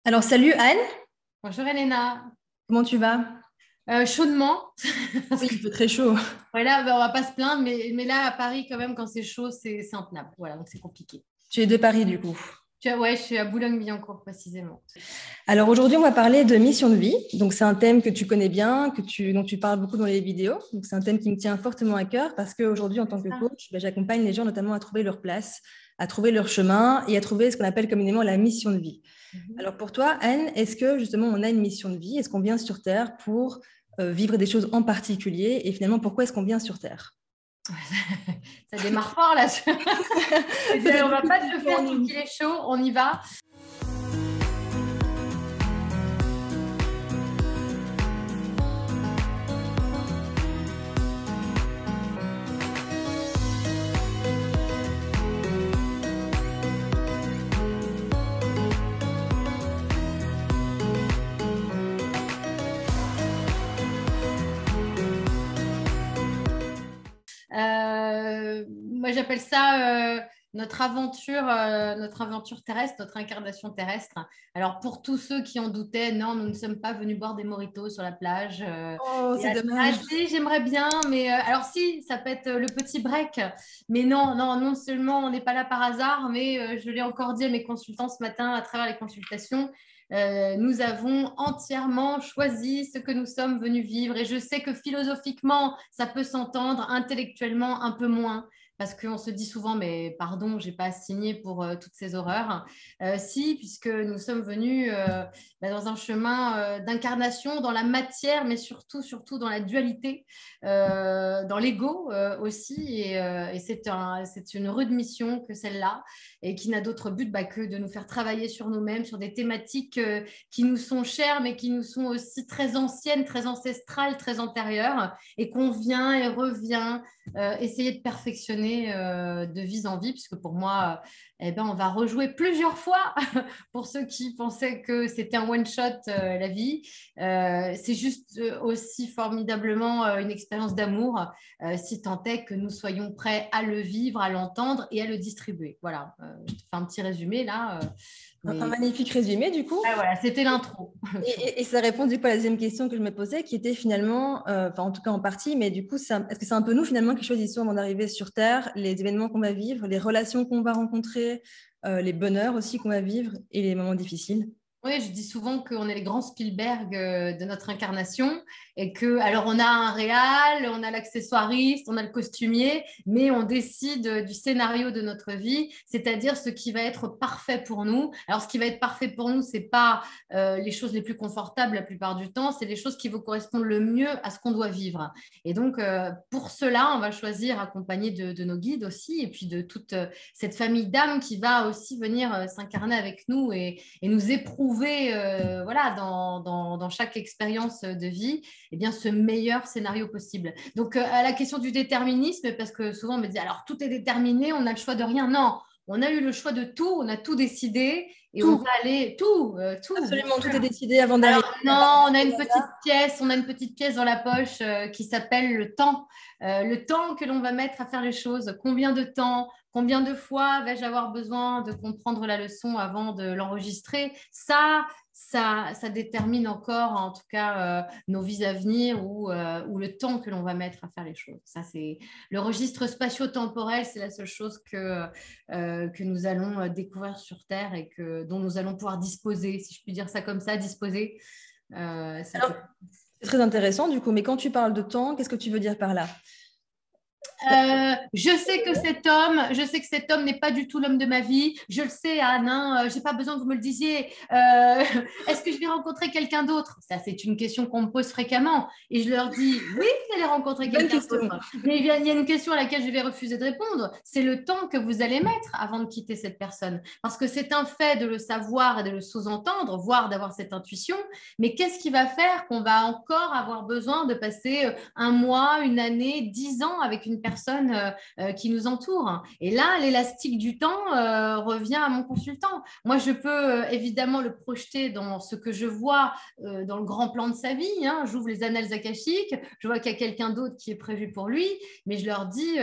Alors, salut Anne, Bonjour Elena. comment tu vas? Chaudement, parce Oui, que il fait très chaud. voilà, on va pas se plaindre, mais là à Paris quand même quand c'est chaud, c'est intenable. Voilà, donc c'est compliqué. Tu es de Paris du coup. Ouais, je suis à Boulogne-Billancourt précisément. Alors aujourd'hui, on va parler de mission de vie. Donc c'est un thème que tu connais bien, dont tu parles beaucoup dans les vidéos. Donc c'est un thème qui me tient fortement à cœur parce qu'aujourd'hui, en tant que Ah. coach, j'accompagne les gens notamment à trouver leur place, à trouver leur chemin et à trouver ce qu'on appelle communément la mission de vie. Mhm. Alors pour toi, Anne, est-ce que justement on a une mission de vie? Est-ce qu'on vient sur Terre pour vivre des choses en particulier? Et finalement, pourquoi est-ce qu'on vient sur Terre? Ça démarre fort là. Peut-être On va beaucoup pas plus te le pour faire tant nous. qu'il est chaud, on y va. Moi, j'appelle ça notre aventure terrestre, notre incarnation terrestre. Alors, pour tous ceux qui en doutaient, non, nous ne sommes pas venus boire des mojitos sur la plage. Oh, Et c'est ah, dommage. si, j'aimerais bien, mais alors si, ça peut être le petit break. Mais non, non, non seulement on n'est pas là par hasard, mais je l'ai encore dit à mes consultants ce matin à travers les consultations. Nous avons entièrement choisi ce que nous sommes venus vivre. Et je sais que philosophiquement, ça peut s'entendre, intellectuellement, un peu moins. Parce qu'on se dit souvent, mais pardon, j'ai pas signé pour toutes ces horreurs. Si, puisque nous sommes venus dans un chemin d'incarnation, dans la matière, mais surtout, surtout dans la dualité, dans l'ego aussi. Et c'est une rude mission que celle-là, et qui n'a d'autre but que de nous faire travailler sur nous-mêmes, sur des thématiques qui nous sont chères, mais qui nous sont aussi très anciennes, très ancestrales, très antérieures, et qu'on vient et revient essayer de perfectionner de vie en vie, puisque pour moi, eh ben, on va rejouer plusieurs fois pour ceux qui pensaient que c'était un one-shot la vie. C'est juste aussi formidablement une expérience d'amour, si tant est que nous soyons prêts à le vivre, à l'entendre et à le distribuer. Voilà, je te fais un petit résumé là. Un Mais magnifique résumé, du coup. ah, voilà, c'était l'intro. Et ça répond du coup à la deuxième question que je me posais, qui était finalement, enfin en tout cas en partie, mais du coup, est-ce que c'est un peu nous finalement qui choisissons avant d'arriver sur Terre les événements qu'on va vivre, les relations qu'on va rencontrer, les bonheurs aussi qu'on va vivre et les moments difficiles? Oui, je dis souvent qu'on est les grands Spielberg de notre incarnation et que, alors on a un réal, on a l'accessoiriste, on a le costumier, mais on décide du scénario de notre vie, c'est-à-dire ce qui va être parfait pour nous. Alors, ce qui va être parfait pour nous, c'est pas les choses les plus confortables la plupart du temps, c'est les choses qui vous correspondent le mieux à ce qu'on doit vivre. Et donc, pour cela, on va choisir accompagné de nos guides aussi, et puis de toute cette famille d'âmes qui va aussi venir s'incarner avec nous et nous éprouver voilà, dans chaque expérience de vie eh bien, ce meilleur scénario possible. Donc, à la question du déterminisme, parce que souvent on me dit alors tout est déterminé, on a le choix de rien. Non, on a eu le choix de tout, on a tout décidé et on Tout, va aller tout, bien absolument, tout est sûr. décidé avant Alors d'arriver. Il n'y a pas non, de hasard. on a une petite pièce dans la poche qui s'appelle le temps que l'on va mettre à faire les choses. Combien de temps, combien de fois vais-je avoir besoin de comprendre la leçon avant de l'enregistrer? Ça détermine encore, en tout cas, nos vies à venir ou le temps que l'on va mettre à faire les choses. Ça, c'est le registre spatio-temporel, c'est la seule chose que nous allons découvrir sur Terre et dont nous allons pouvoir disposer, si je puis dire ça comme ça, disposer. Ça Alors, fait c'est très intéressant du coup, mais quand tu parles de temps, qu'est-ce que tu veux dire par là? Je sais que cet homme n'est pas du tout l'homme de ma vie. Je le sais, Anne, hein, j'ai pas besoin que vous me le disiez. Est-ce que je vais rencontrer quelqu'un d'autre? Ça, c'est une question qu'on me pose fréquemment. Et je leur dis, oui, vous allez rencontrer Bonne quelqu'un question. d'autre. Mais il y a une question à laquelle je vais refuser de répondre. C'est le temps que vous allez mettre avant de quitter cette personne. Parce que c'est un fait de le savoir et de le sous-entendre, voire d'avoir cette intuition. Mais qu'est-ce qui va faire qu'on va encore avoir besoin de passer un mois, une année, 10 ans avec une personne qui nous entoure. Et là, l'élastique du temps revient à mon consultant. Moi, je peux évidemment le projeter dans ce que je vois dans le grand plan de sa vie. Hein. J'ouvre les annales akashiques, je vois qu'il y a quelqu'un d'autre qui est prévu pour lui, mais je leur dis,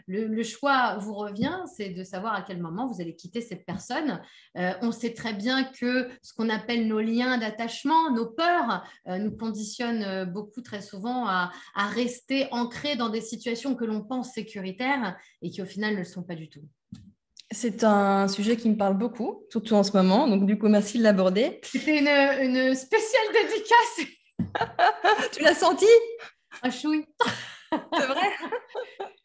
le choix vous revient, c'est de savoir à quel moment vous allez quitter cette personne. On sait très bien que ce qu'on appelle nos liens d'attachement, nos peurs, nous conditionnent beaucoup très souvent à rester ancrés dans des situations que l'on pense sécuritaires et qui au final ne le sont pas du tout. C'est un sujet qui me parle beaucoup, surtout en ce moment. Donc, du coup, merci de l'aborder. C'était une spéciale dédicace. Tu l'as senti? Un chouï. C'est vrai?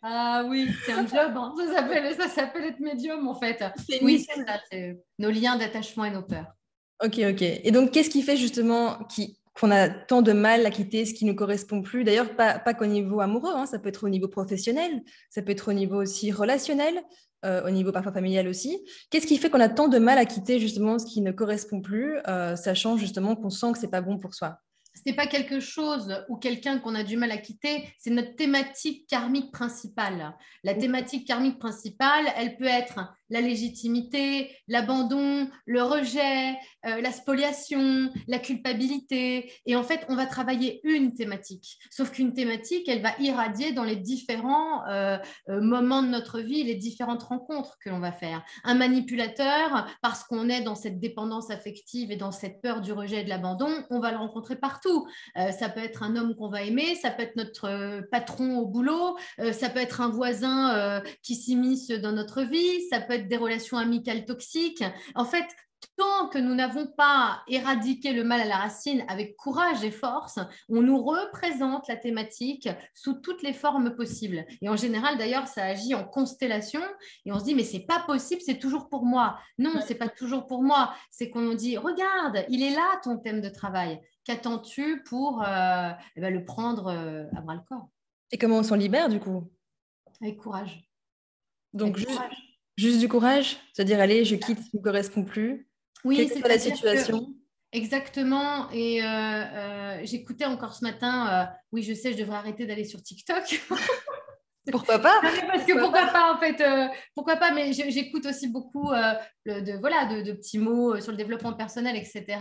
Ah oui, c'est un job. Hein. Ça s'appelle être médium, en fait. Oui, c'est ça. C'est nos liens d'attachement et nos peurs. Ok. Et donc, qu'est-ce qui fait justement qu'on a tant de mal à quitter ce qui ne nous correspond plus? D'ailleurs, pas qu'au niveau amoureux, hein, ça peut être au niveau professionnel, ça peut être au niveau aussi relationnel, au niveau parfois familial aussi. Qu'est-ce qui fait qu'on a tant de mal à quitter justement ce qui ne correspond plus, sachant justement qu'on sent que c'est pas bon pour soi? Ce n'est pas quelque chose ou quelqu'un qu'on a du mal à quitter, c'est notre thématique karmique principale. La thématique karmique principale, elle peut être la légitimité, l'abandon, le rejet, la spoliation, la culpabilité. Et en fait, on va travailler une thématique. Sauf qu'une thématique, elle va irradier dans les différents moments de notre vie, les différentes rencontres que l'on va faire. Un manipulateur, parce qu'on est dans cette dépendance affective et dans cette peur du rejet et de l'abandon, on va le rencontrer partout. Ça peut être un homme qu'on va aimer, ça peut être notre patron au boulot, ça peut être un voisin qui s'immisce dans notre vie, ça peut être des relations amicales toxiques. En fait, tant que nous n'avons pas éradiqué le mal à la racine avec courage et force, on nous représente la thématique sous toutes les formes possibles. Et en général, d'ailleurs, ça agit en constellation et on se dit, mais c'est pas possible, c'est toujours pour moi. Non, c'est pas toujours pour moi. C'est qu'on dit, regarde, il est là ton thème de travail. Qu'attends-tu pour le prendre à bras le corps? Et comment on s'en libère du coup? Avec courage. Donc, Avec courage. juste du courage, c'est-à-dire, allez, je quitte ce qui ne me correspond plus, quelle Oui, que soit la c'est-à-dire situation. exactement. Et j'écoutais encore ce matin, oui, je sais, je devrais arrêter d'aller sur TikTok. Pourquoi pas? Parce que pourquoi pas, en fait, pourquoi pas, mais j'écoute aussi beaucoup de petits mots sur le développement personnel, etc.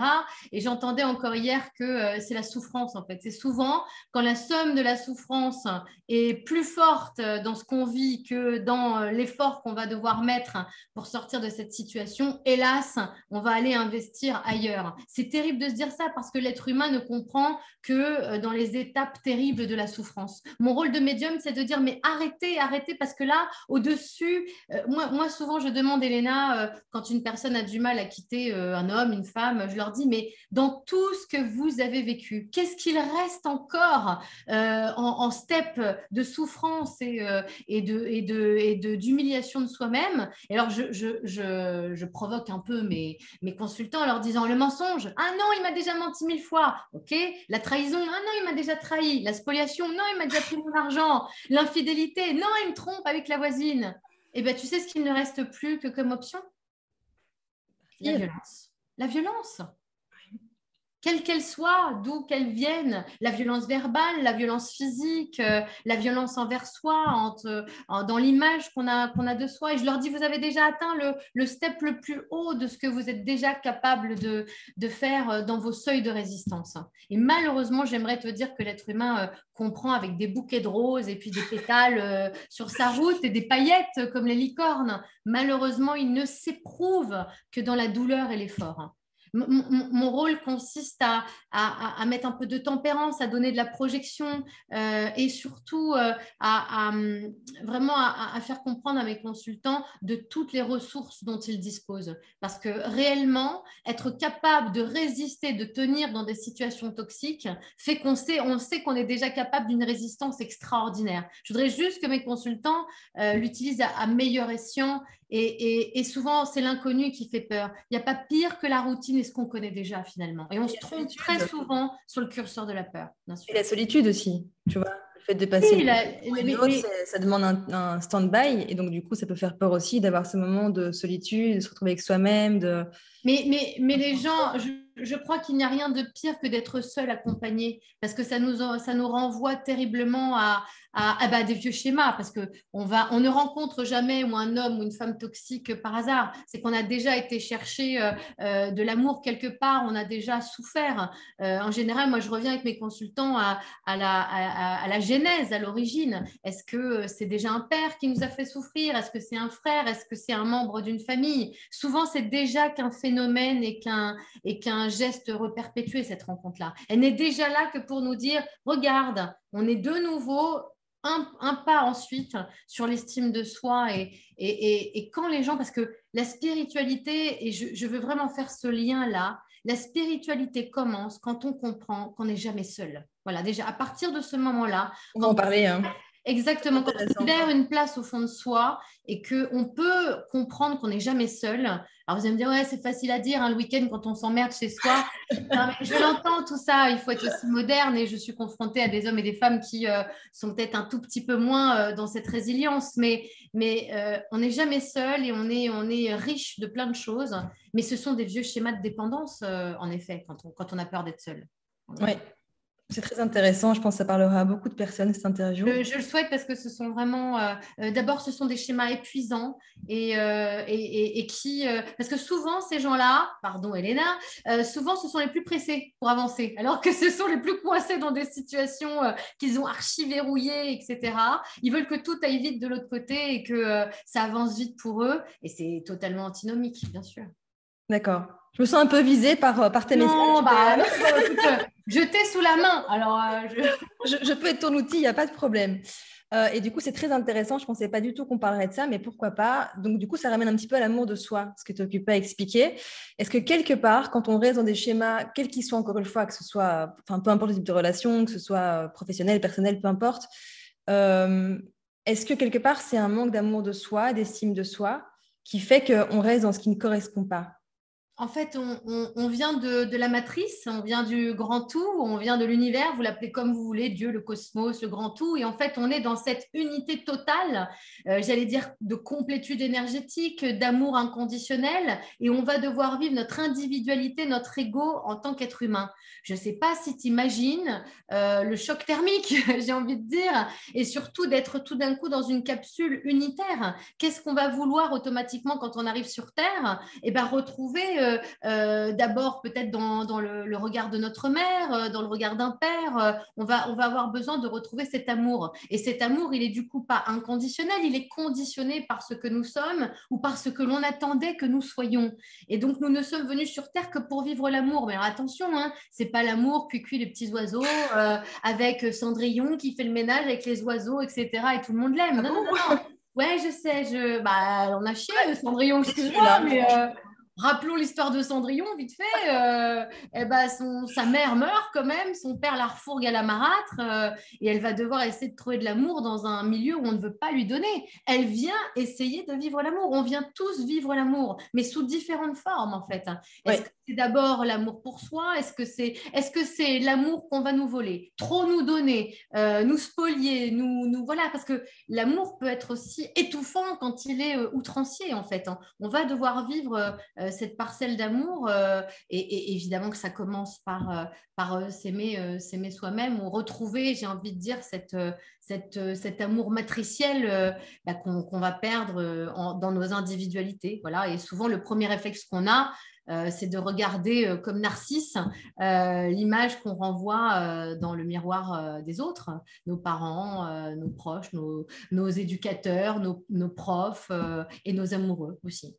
Et j'entendais encore hier que c'est la souffrance, en fait. C'est souvent quand la somme de la souffrance est plus forte dans ce qu'on vit que dans l'effort qu'on va devoir mettre pour sortir de cette situation, hélas, on va aller investir ailleurs. C'est terrible de se dire ça parce que l'être humain ne comprend que dans les étapes terribles de la souffrance. Mon rôle de médium, c'est de dire, mais arrêtez, parce que là, au-dessus, moi, souvent, je demande, Elena, quand une personne a du mal à quitter un homme, une femme, je leur dis, mais dans tout ce que vous avez vécu, qu'est-ce qu'il reste encore en step de souffrance et d'humiliation de soi-même? Et alors, je provoque un peu mes consultants en leur disant, le mensonge, ah non, il m'a déjà menti 1000 fois, ok, la trahison, ah non, il m'a déjà trahi, la spoliation, non, il m'a déjà pris mon argent, l'infidélité, non, il me trompe avec la voisine. Eh bien, tu sais ce qu'il ne reste plus que comme option? La violence. La violence. Quelle qu'elle soit, d'où qu'elle vienne, la violence verbale, la violence physique, la violence envers soi, dans l'image qu'on a de soi. Et je leur dis, vous avez déjà atteint le step le plus haut de ce que vous êtes déjà capable de faire dans vos seuils de résistance. Et malheureusement, j'aimerais te dire que l'être humain comprend avec des bouquets de roses et puis des pétales sur sa route et des paillettes comme les licornes. Malheureusement, il ne s'éprouve que dans la douleur et l'effort. Mon rôle consiste à mettre un peu de tempérance, à donner de la projection et surtout vraiment à faire comprendre à mes consultants de toutes les ressources dont ils disposent. Parce que réellement, être capable de résister, de tenir dans des situations toxiques, fait on sait qu'on est déjà capable d'une résistance extraordinaire. Je voudrais juste que mes consultants l'utilisent à meilleur escient. Et souvent, c'est l'inconnu qui fait peur. Il n'y a pas pire que la routine et ce qu'on connaît déjà finalement. Et on se trompe très souvent sur le curseur de la peur. Bien sûr. Et la solitude aussi, tu vois. Le fait de passer Oui, ça demande un stand-by. Et donc, du coup, ça peut faire peur aussi d'avoir ce moment de solitude, de se retrouver avec soi-même. Mais les gens, je crois qu'il n'y a rien de pire que d'être seul accompagné, parce que ça nous renvoie terriblement à des vieux schémas, parce qu'on ne rencontre jamais ou un homme ou une femme toxique par hasard. C'est qu'on a déjà été chercher de l'amour quelque part, on a déjà souffert. En général, moi, je reviens avec mes consultants à la genèse, à l'origine. Est-ce que c'est déjà un père qui nous a fait souffrir? Est-ce que c'est un frère? Est-ce que c'est un membre d'une famille? Souvent, c'est déjà qu'un phénomène et qu'un geste reperpétué, cette rencontre-là. Elle n'est déjà là que pour nous dire, regarde, on est de nouveau un pas ensuite sur l'estime de soi et quand les gens, parce que la spiritualité, et je veux vraiment faire ce lien-là, la spiritualité commence quand on comprend qu'on n'est jamais seul. Voilà, déjà, à partir de ce moment-là, On va en parler. Hein. exactement, quand on Intéressant. libère une place au fond de soi et qu'on peut comprendre qu'on n'est jamais seul. Alors vous allez me dire, ouais, c'est facile à dire, hein, le week-end quand on s'emmerde chez soi. Non, mais je l'entends tout ça, il faut être aussi moderne et je suis confrontée à des hommes et des femmes qui sont peut-être un tout petit peu moins dans cette résilience, mais on n'est jamais seul et on est riche de plein de choses, mais ce sont des vieux schémas de dépendance, en effet, quand on a peur d'être seul. Oui, c'est très intéressant. Je pense que ça parlera à beaucoup de personnes, cette interview. Je le souhaite parce que ce sont vraiment, d'abord, ce sont des schémas épuisants et qui, parce que souvent, ces gens-là, pardon Elena, souvent, ce sont les plus pressés pour avancer, alors que ce sont les plus coincés dans des situations qu'ils ont archi-verrouillées, etc. Ils veulent que tout aille vite de l'autre côté et que ça avance vite pour eux, et c'est totalement antinomique, bien sûr. D'accord. Je me sens un peu visée par tes messages. Non, jeter sous la main. Alors, je peux être ton outil, il n'y a pas de problème. Et du coup, c'est très intéressant. Je ne pensais pas du tout qu'on parlerait de ça, mais pourquoi pas. Donc, du coup, ça ramène un petit peu à l'amour de soi, ce que tu occupes à expliquer. Est-ce que quelque part, quand on reste dans des schémas, quels qu'ils soient, encore une fois, que ce soit, enfin, peu importe le type de relation, que ce soit professionnel, personnel, peu importe, est-ce que quelque part, c'est un manque d'amour de soi, d'estime de soi, qui fait qu'on reste dans ce qui ne correspond pas? En fait, on vient de la matrice, on vient du grand tout, on vient de l'univers, vous l'appelez comme vous voulez, Dieu, le cosmos, le grand tout, et en fait, on est dans cette unité totale, j'allais dire de complétude énergétique, d'amour inconditionnel, et on va devoir vivre notre individualité, notre ego en tant qu'être humain. Je ne sais pas si tu imagines le choc thermique, j'ai envie de dire, et surtout d'être tout d'un coup dans une capsule unitaire. Qu'est-ce qu'on va vouloir automatiquement quand on arrive sur Terre? Eh bien, retrouver d'abord peut-être dans le regard de notre mère, dans le regard d'un père, on va avoir besoin de retrouver cet amour. Et cet amour, il est du coup pas inconditionnel, il est conditionné par ce que nous sommes ou par ce que l'on attendait que nous soyons. Et donc, nous ne sommes venus sur Terre que pour vivre l'amour. Mais alors, attention, hein, c'est pas l'amour cuicui les petits oiseaux avec Cendrillon qui fait le ménage avec les oiseaux, etc. Et tout le monde l'aime. Non, non, non, non. Ouais, je sais, on a chié Cendrillon, excuse-moi, mais rappelons l'histoire de Cendrillon, vite fait. Sa mère meurt quand même, son père la refourgue à la marâtre et elle va devoir essayer de trouver de l'amour dans un milieu où on ne veut pas lui donner. Elle vient essayer de vivre l'amour. On vient tous vivre l'amour, mais sous différentes formes en fait. Est-ce que c'est d'abord l'amour pour soi? Est-ce que c'est l'amour qu'on va nous voler, trop nous donner, nous spolier, nous voilà, parce que l'amour peut être aussi étouffant quand il est outrancier en fait. Hein. On va devoir vivre cette parcelle d'amour et évidemment que ça commence par s'aimer soi-même ou retrouver, j'ai envie de dire, cet amour matriciel qu'on va perdre dans nos individualités. Voilà. Et souvent, le premier réflexe qu'on a, c'est de regarder comme Narcisse l'image qu'on renvoie dans le miroir des autres, nos parents, nos proches, nos éducateurs, nos profs et nos amoureux aussi.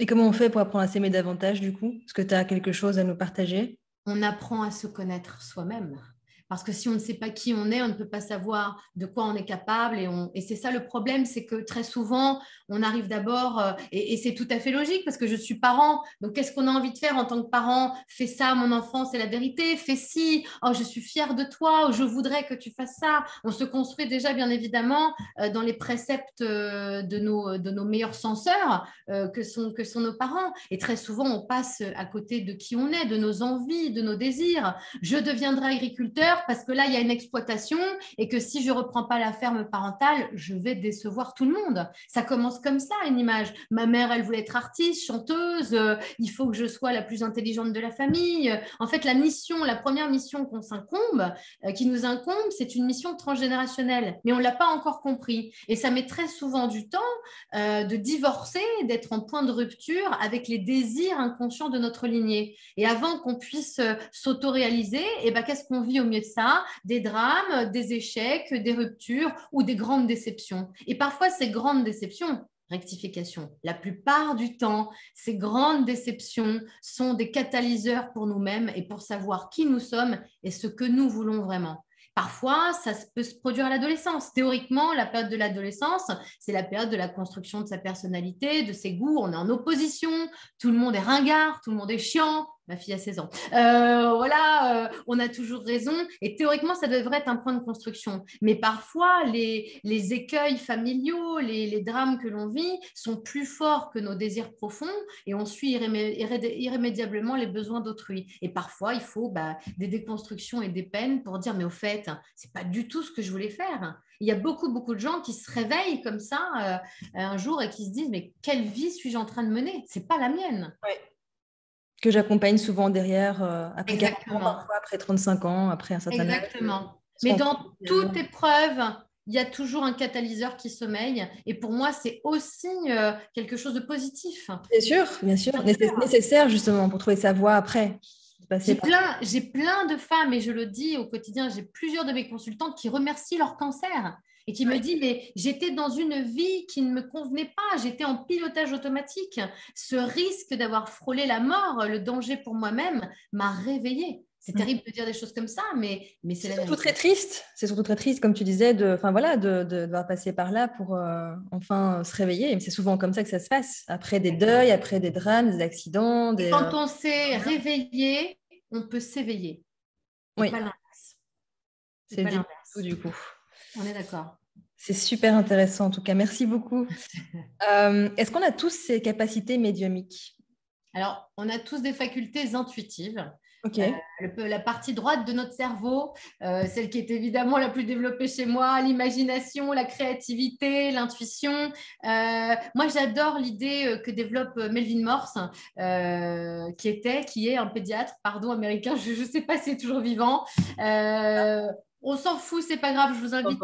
Et comment on fait pour apprendre à s'aimer davantage, du coup? Est-ce que tu as quelque chose à nous partager? On apprend à se connaître soi-même. Parce que si on ne sait pas qui on est, on ne peut pas savoir de quoi on est capable. Et c'est ça le problème, c'est que très souvent, on arrive d'abord, et c'est tout à fait logique parce que je suis parent. Donc, qu'est-ce qu'on a envie de faire en tant que parent? Fais ça, mon enfant, c'est la vérité. Fais ci, oh, je suis fière de toi, oh, je voudrais que tu fasses ça. On se construit déjà, bien évidemment, dans les préceptes de nos meilleurs censeurs que sont nos parents. Et très souvent, on passe à côté de qui on est, de nos envies, de nos désirs. Je deviendrai agriculteur peur parce que là, il y a une exploitation et que si je ne reprends pas la ferme parentale, je vais décevoir tout le monde. Ça commence comme ça, une image. Ma mère, elle voulait être artiste, chanteuse, il faut que je sois la plus intelligente de la famille. En fait, la première mission qu'on s'incombe, qui nous incombe, c'est une mission transgénérationnelle, mais on ne l'a pas encore compris. Et ça met très souvent du temps de divorcer, d'être en point de rupture avec les désirs inconscients de notre lignée. Et avant qu'on puisse s'auto-réaliser, qu'est-ce qu'on vit au milieu de ça? Des drames, des échecs, des ruptures ou des grandes déceptions. Et parfois, ces grandes déceptions, rectification. La plupart du temps, ces grandes déceptions sont des catalyseurs pour nous-mêmes et pour savoir qui nous sommes et ce que nous voulons vraiment. Parfois, ça peut se produire à l'adolescence. Théoriquement, la période de l'adolescence, c'est la période de la construction de sa personnalité, de ses goûts. On est en opposition, tout le monde est ringard, tout le monde est chiant. Ma fille a 16 ans. On a toujours raison. Et théoriquement, ça devrait être un point de construction. Mais parfois, les écueils familiaux, les drames que l'on vit sont plus forts que nos désirs profonds et on suit irrémédiablement les besoins d'autrui. Et parfois, il faut des déconstructions et des peines pour dire, mais au fait, c'est pas du tout ce que je voulais faire. Il y a beaucoup, beaucoup de gens qui se réveillent comme ça un jour et qui se disent, mais quelle vie suis-je en train de mener? C'est pas la mienne. Ouais. Que j'accompagne souvent derrière, après 40 Exactement. ans, parfois après 35 ans, après un certain âge. Exactement. Mais dans toute épreuve, il y a toujours un catalyseur qui sommeille. Et pour moi, c'est aussi quelque chose de positif. Bien sûr. Nécessaire justement pour trouver sa voie après. J'ai plein de femmes, et je le dis au quotidien, j'ai plusieurs de mes consultantes qui remercient leur cancer et qui me disent, mais j'étais dans une vie qui ne me convenait pas, j'étais en pilotage automatique. Ce risque d'avoir frôlé la mort, le danger pour moi-même, m'a réveillée. C'est terrible de dire des choses comme ça, mais c'est la vérité. C'est surtout très triste, comme tu disais, de devoir passer par là pour enfin se réveiller. Et c'est souvent comme ça que ça se passe, après des deuils, après des drames, des accidents. Et quand on s'est réveillé, on peut s'éveiller. Oui. Pas l'inverse. C'est pas l'inverse du coup. On est d'accord. C'est super intéressant en tout cas. Merci beaucoup. Est-ce qu'on a tous ces capacités médiumiques? Alors, on a tous des facultés intuitives. Okay. La partie droite de notre cerveau, celle qui est évidemment la plus développée chez moi, l'imagination, la créativité, l'intuition. Moi, j'adore l'idée que développe Melvin Morse, qui est un pédiatre, américain, je ne sais pas s'il est toujours vivant. On s'en fout, c'est pas grave. Je vous invite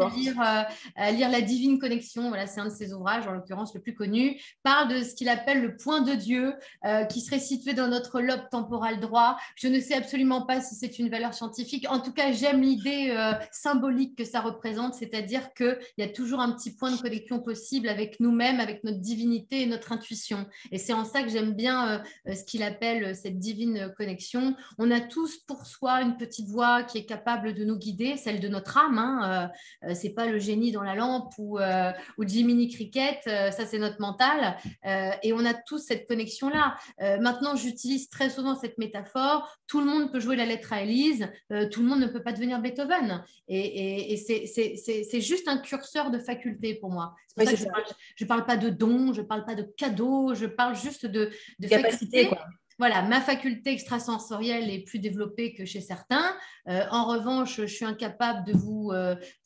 à lire La Divine Connexion. Voilà, c'est un de ses ouvrages, en l'occurrence le plus connu. Parle de ce qu'il appelle le point de Dieu, qui serait situé dans notre lobe temporal droit. Je ne sais absolument pas si c'est une valeur scientifique. En tout cas, j'aime l'idée symbolique que ça représente, c'est-à-dire qu'il y a toujours un petit point de connexion possible avec nous-mêmes, avec notre divinité et notre intuition. Et c'est en ça que j'aime bien ce qu'il appelle cette divine connexion. On a tous pour soi une petite voix qui est capable de nous guider, celle de notre âme. C'est pas le génie dans la lampe ou Jiminy Cricket, ça c'est notre mental. Et on a tous cette connexion-là. Maintenant, j'utilise très souvent cette métaphore. Tout le monde peut jouer la lettre à Élise, tout le monde ne peut pas devenir Beethoven. Et c'est juste un curseur de faculté pour moi. C'est pour ça que je parle pas de dons, je parle pas de cadeaux, je parle juste de capacité, quoi. Voilà, ma faculté extrasensorielle est plus développée que chez certains. En revanche, je suis incapable de vous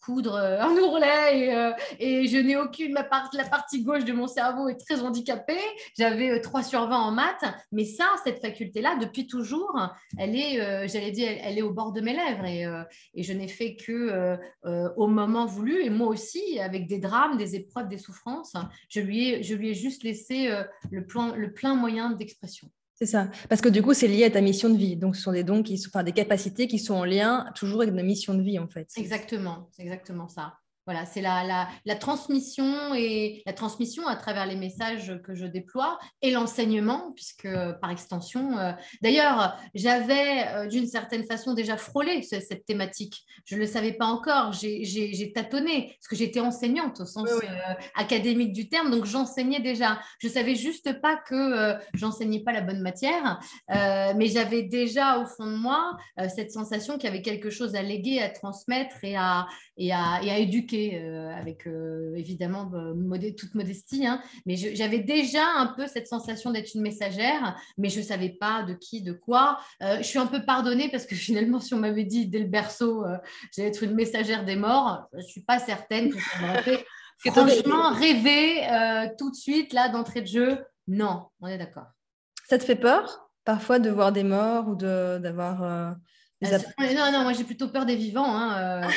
coudre un ourlet et je n'ai aucune… La partie gauche de mon cerveau est très handicapée. J'avais 3 sur 20 en maths. Mais ça, cette faculté-là, depuis toujours, elle est, j'allais dire, elle est au bord de mes lèvres. Et je n'ai fait que au moment voulu. Et moi aussi, avec des drames, des épreuves, des souffrances, je lui ai juste laissé le plein moyen d'expression. C'est ça. Parce que du coup, c'est lié à ta mission de vie. Donc, ce sont des dons des capacités qui sont en lien toujours avec notre mission de vie, en fait. Exactement. C'est exactement ça. Voilà, c'est la transmission et la transmission à travers les messages que je déploie et l'enseignement, puisque par extension, d'ailleurs, j'avais d'une certaine façon déjà frôlé cette thématique. Je ne le savais pas encore, j'ai tâtonné, parce que j'étais enseignante au sens académique du terme, donc j'enseignais déjà. Je ne savais juste pas que j'enseignais pas la bonne matière, mais j'avais déjà au fond de moi cette sensation qu'il y avait quelque chose à léguer, à transmettre et à éduquer été, avec évidemment toute modestie, hein, mais j'avais déjà un peu cette sensation d'être une messagère, mais je ne savais pas de qui, de quoi. Je suis un peu pardonnée parce que finalement, si on m'avait dit dès le berceau, j'allais être une messagère des morts, je ne suis pas certaine que ça m'aurait fait franchement rêver tout de suite, là, d'entrée de jeu. Non, on est d'accord. Ça te fait peur parfois de voir des morts ou d'avoir des Non, non, moi j'ai plutôt peur des vivants, hein.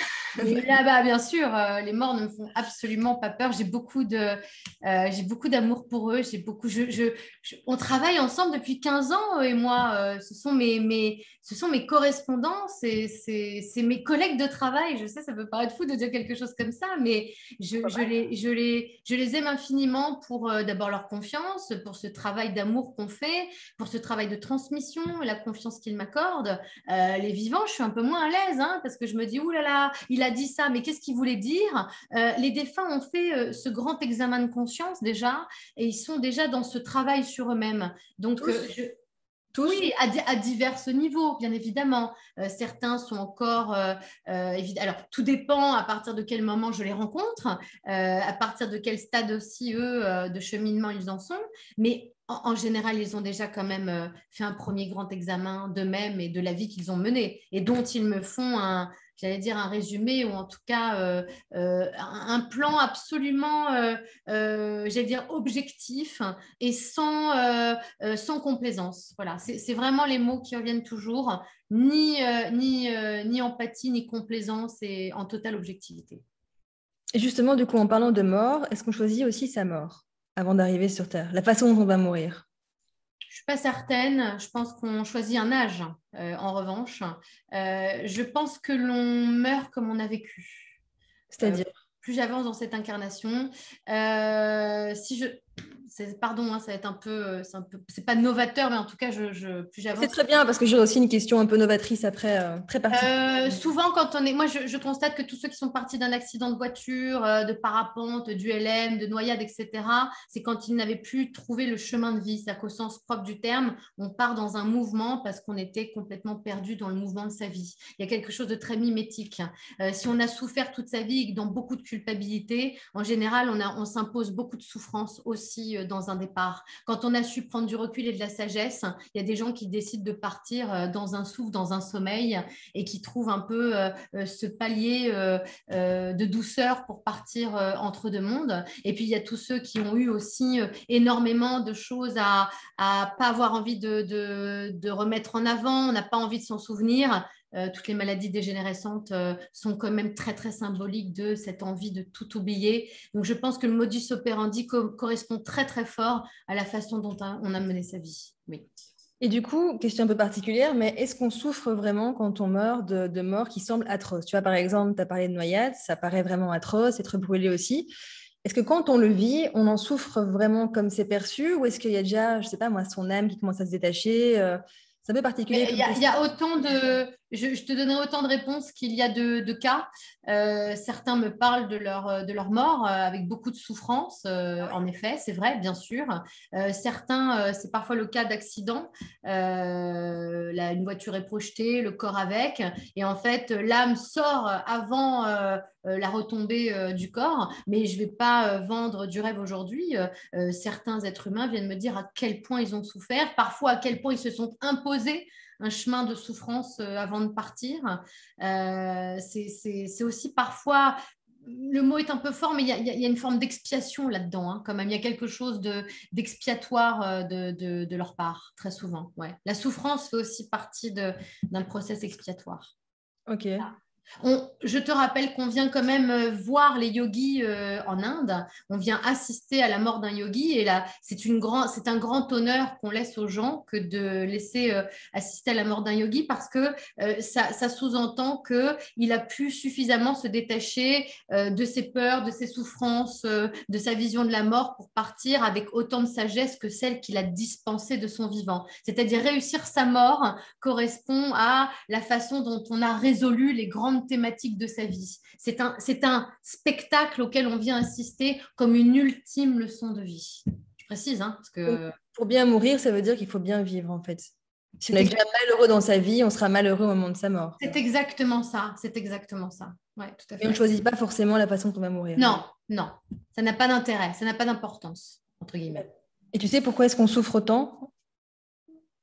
Mais là, bah, bien sûr, les morts ne me font absolument pas peur. J'ai beaucoup d'amour pour eux. On travaille ensemble depuis 15 ans, eux et moi. Ce sont mes correspondants, c'est mes collègues de travail. Je sais, ça peut paraître fou de dire quelque chose comme ça, mais je les aime infiniment pour d'abord leur confiance, pour ce travail d'amour qu'on fait, pour ce travail de transmission, la confiance qu'ils m'accordent. Les vivants, je suis un peu moins à l'aise, hein, parce que je me dis, ouh là là, il a dit ça, mais qu'est-ce qu'il voulait dire? Les défunts ont fait ce grand examen de conscience déjà, et ils sont déjà dans ce travail sur eux-mêmes. Donc, tous. oui, à divers niveaux, bien évidemment. Certains sont encore... alors, tout dépend à partir de quel moment je les rencontre, à partir de quel stade aussi, eux, de cheminement ils en sont. Mais en général, ils ont déjà quand même fait un premier grand examen d'eux-mêmes et de la vie qu'ils ont menée, et dont ils me font j'allais dire un résumé, ou en tout cas un plan absolument, j'allais dire, objectif et sans complaisance. Voilà, c'est vraiment les mots qui reviennent toujours, ni empathie, ni complaisance, et en totale objectivité. Et justement, du coup, en parlant de mort, est-ce qu'on choisit aussi sa mort avant d'arriver sur Terre? La façon dont on va mourir? Je suis pas certaine. Je pense qu'on choisit un âge, en revanche. Je pense que l'on meurt comme on a vécu. C'est-à-dire? Plus j'avance dans cette incarnation, si je... Pardon, hein, ça va être un peu, c'est pas novateur, mais en tout cas, plus j'avance. C'est très bien parce que j'ai aussi une question un peu novatrice après, très particulière. Souvent, quand on est, moi, je constate que tous ceux qui sont partis d'un accident de voiture, de parapente, du LM, de noyade, etc., c'est quand ils n'avaient plus trouvé le chemin de vie. C'est-à-dire qu'au sens propre du terme, on part dans un mouvement parce qu'on était complètement perdu dans le mouvement de sa vie. Il y a quelque chose de très mimétique. Si on a souffert toute sa vie et dans beaucoup de culpabilité, en général, on s'impose beaucoup de souffrance aussi dans un départ. Quand on a su prendre du recul et de la sagesse, il y a des gens qui décident de partir dans un souffle, dans un sommeil, et qui trouvent un peu ce palier de douceur pour partir entre deux mondes. Et puis, il y a tous ceux qui ont eu aussi énormément de choses à pas avoir envie de remettre en avant, on n'a pas envie de s'en souvenir. Toutes les maladies dégénérescentes sont quand même très, très symboliques de cette envie de tout oublier. Donc, je pense que le modus operandi correspond très, très fort à la façon dont on a mené sa vie. Oui. Et du coup, question un peu particulière, mais est-ce qu'on souffre vraiment quand on meurt de morts qui semblent atroces? Tu vois, par exemple, tu as parlé de noyade, ça paraît vraiment atroce, être brûlé aussi. Est-ce que quand on le vit, on en souffre vraiment comme c'est perçu, ou est-ce qu'il y a déjà, je sais pas moi, son âme qui commence à se détacher? C'est un peu particulier. Il y a autant de... Je te donnerai autant de réponses qu'il y a de cas. Certains me parlent de leur mort avec beaucoup de souffrance. En effet, c'est vrai, bien sûr. Certains, c'est parfois le cas d'accident. Une voiture est projetée, le corps avec. Et en fait, l'âme sort avant la retombée du corps. Mais je ne vais pas vendre du rêve aujourd'hui. Certains êtres humains viennent me dire à quel point ils ont souffert, parfois à quel point ils se sont imposés un chemin de souffrance avant de partir. C'est aussi parfois, le mot est un peu fort, mais il y a une forme d'expiation là-dedans, hein, quand même. Il y a quelque chose d'expiatoire de leur part, très souvent. Ouais. La souffrance fait aussi partie d'un process expiatoire. Ok. Je te rappelle qu'on vient quand même voir les yogis en Inde. On vient assister à la mort d'un yogi, et là, c'est un grand honneur qu'on laisse aux gens que de laisser assister à la mort d'un yogi, parce que ça sous-entend qu'il a pu suffisamment se détacher de ses peurs, de ses souffrances, de sa vision de la mort, pour partir avec autant de sagesse que celle qu'il a dispensée de son vivant. C'est-à-dire, réussir sa mort correspond à la façon dont on a résolu les grandes thématiques de sa vie. C'est un spectacle auquel on vient assister comme une ultime leçon de vie. Je précise, hein, parce que... Pour bien mourir, ça veut dire qu'il faut bien vivre, en fait. Si on est déjà malheureux dans sa vie, on sera malheureux au moment de sa mort. C'est exactement ça. C'est exactement ça. Ouais, tout à Et on fait. ne choisit pas forcément la façon dont on va mourir. Non, non. Ça n'a pas d'intérêt. Ça n'a pas d'importance, entre guillemets. Et tu sais pourquoi est-ce qu'on souffre autant?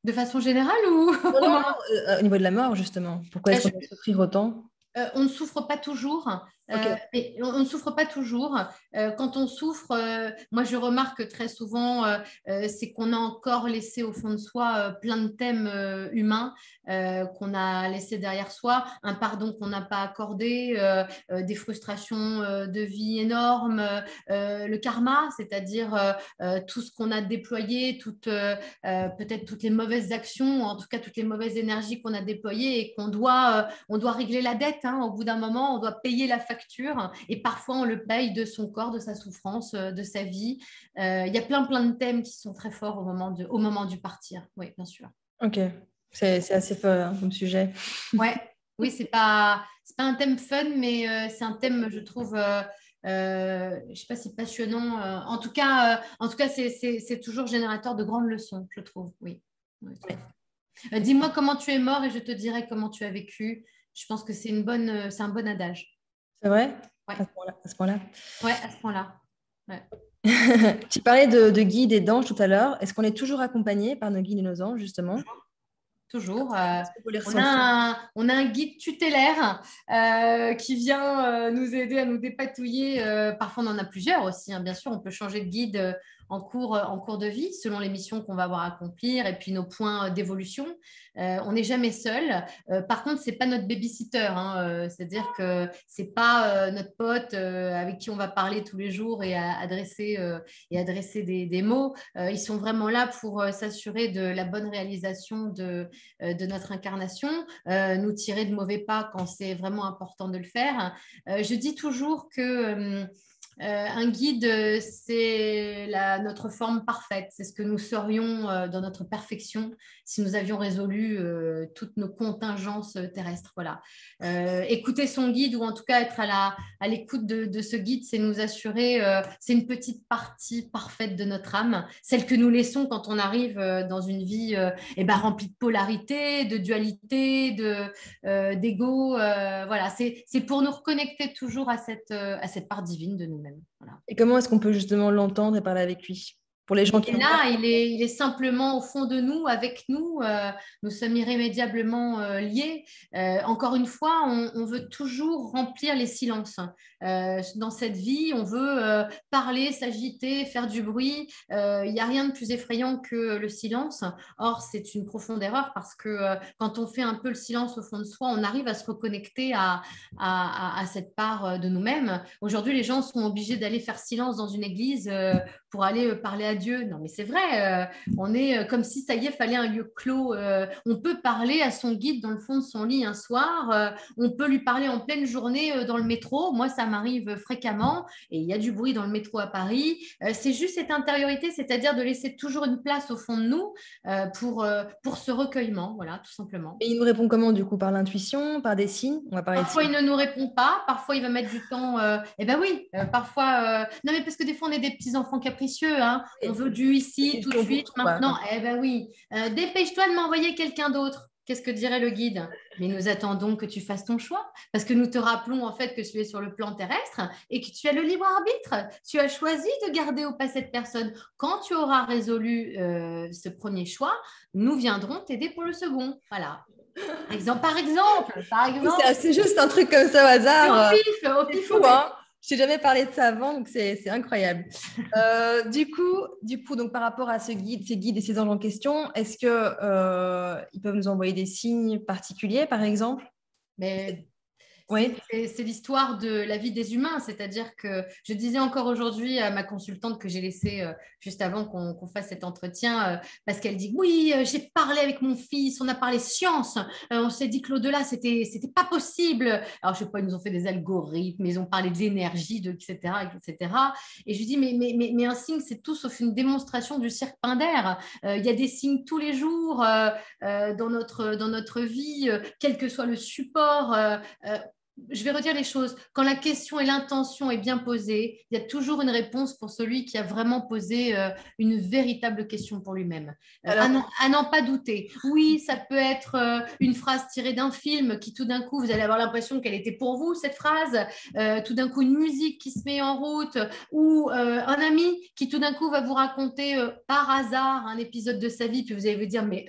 De façon générale ou Non, au non, moment... au niveau de la mort, justement. Pourquoi est-ce qu'on doit souffrir autant? On ne souffre pas toujours. Ok. Mais on ne souffre pas toujours. Quand on souffre, moi je remarque très souvent, c'est qu'on a encore laissé au fond de soi plein de thèmes humains qu'on a laissés derrière soi, un pardon qu'on n'a pas accordé, des frustrations de vie énormes, le karma, c'est-à-dire tout ce qu'on a déployé, peut-être toutes les mauvaises actions, en tout cas toutes les mauvaises énergies qu'on a déployées et on doit régler la dette. Hein. Au bout d'un moment, on doit payer la facture et parfois on le paye de son corps, de sa souffrance, de sa vie. Il y a plein de thèmes qui sont très forts au moment du partir. Oui, bien sûr. Ok, c'est assez fort hein, comme sujet. Ouais. Oui, c'est pas un thème fun, mais c'est un thème, je trouve, je sais pas si passionnant. En tout cas, c'est toujours générateur de grandes leçons, je trouve. Oui. Oui, tout à fait. Dis-moi comment tu es mort et je te dirai comment tu as vécu. Je pense que c'est un bon adage. C'est vrai? Ouais, À ce point-là. ouais, à ce point-là. Ouais. Tu parlais de guides et d'anges tout à l'heure. Est-ce qu'on est toujours accompagné par nos guides et nos anges, justement? Toujours. Est-ce qu'on peut les On a ressentir? un guide tutélaire qui vient nous aider à nous dépatouiller. Parfois, on en a plusieurs aussi. Hein. Bien sûr, on peut changer de guide en cours de vie selon les missions qu'on va avoir à accomplir et puis nos points d'évolution. On n'est jamais seul. Par contre, c'est pas notre babysitter. Hein. C'est-à-dire que c'est pas notre pote avec qui on va parler tous les jours et adresser des mots. Ils sont vraiment là pour s'assurer de la bonne réalisation de notre incarnation, nous tirer de mauvais pas quand c'est vraiment important de le faire. Je dis toujours que un guide, c'est notre forme parfaite. C'est ce que nous serions dans notre perfection si nous avions résolu toutes nos contingences terrestres. Voilà. Écouter son guide ou en tout cas être à l'écoute de ce guide, c'est nous assurer, c'est une petite partie parfaite de notre âme, celle que nous laissons quand on arrive dans une vie remplie de polarité, de dualité, d'ego. Voilà, c'est pour nous reconnecter toujours à cette part divine de nous-mêmes. Voilà. Et comment est-ce qu'on peut justement l'entendre et parler avec lui? Pour les gens qui Et n'ont pas... là, il est simplement au fond de nous, avec nous. Nous sommes irrémédiablement liés. Encore une fois, on veut toujours remplir les silences. Dans cette vie, on veut parler, s'agiter, faire du bruit. Il n'y a rien de plus effrayant que le silence. Or, c'est une profonde erreur parce que quand on fait un peu le silence au fond de soi, on arrive à se reconnecter à cette part de nous-mêmes. Aujourd'hui, les gens sont obligés d'aller faire silence dans une église pour aller parler à Dieu. Non, mais c'est vrai, on est comme si ça y est, fallait un lieu clos. On peut parler à son guide dans le fond de son lit un soir, on peut lui parler en pleine journée dans le métro. Moi, ça m'arrive fréquemment et il y a du bruit dans le métro à Paris. C'est juste cette intériorité, c'est-à-dire de laisser toujours une place au fond de nous pour ce recueillement, voilà, tout simplement. Et il nous répond comment, du coup? Par l'intuition, par des signes? On va parler de Parfois, il signes. ne nous répond pas. Parfois, il va mettre du temps. Eh ben oui, parfois. Non, mais parce que des fois, on est des petits enfants capricieux. Hein. On veut du ici, tout de Question pour suite, tout, quoi. maintenant. Eh ben oui. Dépêche-toi de m'envoyer quelqu'un d'autre. Qu'est-ce que dirait le guide? Mais nous attendons que tu fasses ton choix. Parce que nous te rappelons en fait que tu es sur le plan terrestre et que tu as le libre arbitre. Tu as choisi de garder ou pas cette personne. Quand tu auras résolu ce premier choix, nous viendrons t'aider pour le second. Voilà. Par exemple. C'est juste un truc comme ça au C'est hasard. au C'est pif, fou, hein? Je t'ai jamais parlé de ça avant, donc c'est incroyable. Donc par rapport à ces guides et ces anges en question, est-ce que ils peuvent nous envoyer des signes particuliers, par exemple? Mais Oui. c'est l'histoire de la vie des humains, c'est-à-dire que je disais encore aujourd'hui à ma consultante que j'ai laissée juste avant qu'on fasse cet entretien, parce qu'elle dit oui, j'ai parlé avec mon fils, on a parlé science, on s'est dit que l'au-delà, c'était pas possible. Alors, je sais pas, ils nous ont fait des algorithmes, ils ont parlé de l'énergie, etc., etc. Et je lui dis, mais un signe, c'est tout sauf une démonstration du cirque Pinder. Il y a des signes tous les jours dans notre vie, quel que soit le support. je vais redire les choses. Quand la question et l'intention est bien posée, il y a toujours une réponse pour celui qui a vraiment posé une véritable question pour lui-même. Alors, À n'en pas douter. Oui, ça peut être une phrase tirée d'un film qui tout d'un coup, vous allez avoir l'impression qu'elle était pour vous, cette phrase. Tout d'un coup, une musique qui se met en route ou un ami qui tout d'un coup va vous raconter par hasard un épisode de sa vie, puis vous allez vous dire, mais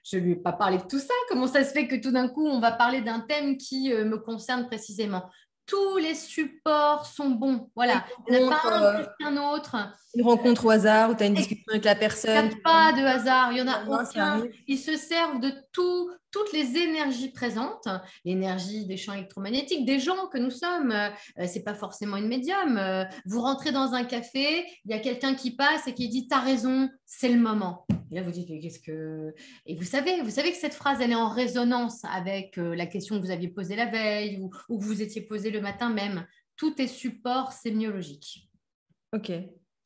je ne lui ai pas parlé de tout ça. Comment ça se fait que tout d'un coup, on va parler d'un thème qui me concerne précisément? Tous les supports sont bons. Voilà. Il n'y en a pas un plus qu'un autre. une rencontre au hasard où tu as une discussion avec la Il n'y personne. a pas de hasard, il n'y en a Finalement, ça aucun. arrive. Ils se servent de toutes les énergies présentes, l'énergie des champs électromagnétiques, des gens que nous sommes. Ce n'est pas forcément une médium. Vous rentrez dans un café, il y a quelqu'un qui passe et qui dit « T'as raison, c'est le moment ». Et là, vous dites « Qu'est-ce que… » Et vous savez que cette phrase, elle est en résonance avec la question que vous aviez posée la veille ou que vous étiez posée le matin même. Tout est support sémiologique. Ok,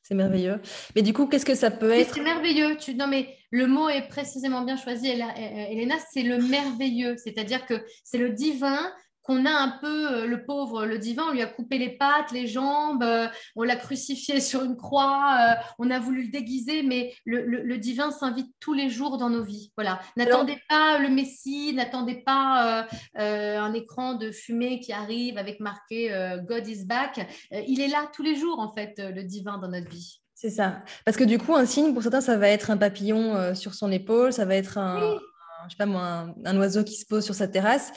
c'est merveilleux. Mais du coup, qu'est-ce que ça peut Oui, être? c'est merveilleux. Non, mais le mot est précisément bien choisi, Elena, c'est le merveilleux. C'est-à-dire que c'est le divin qu'on a un peu, le pauvre, le divin, on lui a coupé les pattes, les jambes, on l'a crucifié sur une croix, on a voulu le déguiser, mais le divin s'invite tous les jours dans nos vies. Voilà. Alors, N'attendez pas le Messie, n'attendez pas un écran de fumée qui arrive avec marqué God is back. Il est là tous les jours, en fait, le divin dans notre vie. c'est ça. Parce que du coup, un signe, pour certains, ça va être un papillon sur son épaule, ça va être Oui. je sais pas moi, un oiseau qui se pose sur sa terrasse.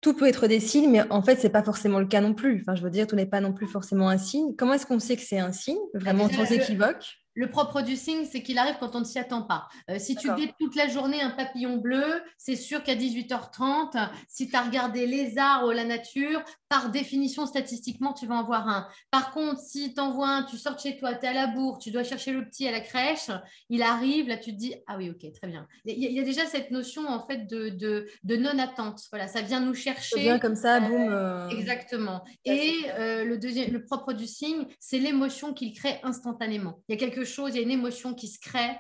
Tout peut être des signes, mais en fait, c'est pas forcément le cas non plus. Enfin, je veux dire, tout n'est pas non plus forcément un signe. Comment est-ce qu'on sait que c'est un signe, Bah, vraiment déjà, sans équivoque? le propre du signe, c'est qu'il arrive quand on ne s'y attend pas. Si tu D'accord. guettes toute la journée un papillon bleu, c'est sûr qu'à 18h30, si tu as regardé les arbres ou la nature, par définition, statistiquement, tu vas en voir un. Par contre, si tu en vois un, tu sors de chez toi, tu es à la bourre, tu dois chercher le petit à la crèche, il arrive, là tu te dis, ah oui, ok, très bien. Il y a déjà cette notion en fait de non-attente. Voilà, ça vient nous Ça vient chercher. comme ça, boum. Exactement. Ça, c'est Et clair. le propre du signe, c'est l'émotion qu'il crée instantanément. Il y a quelque chose, il y a une émotion qui se crée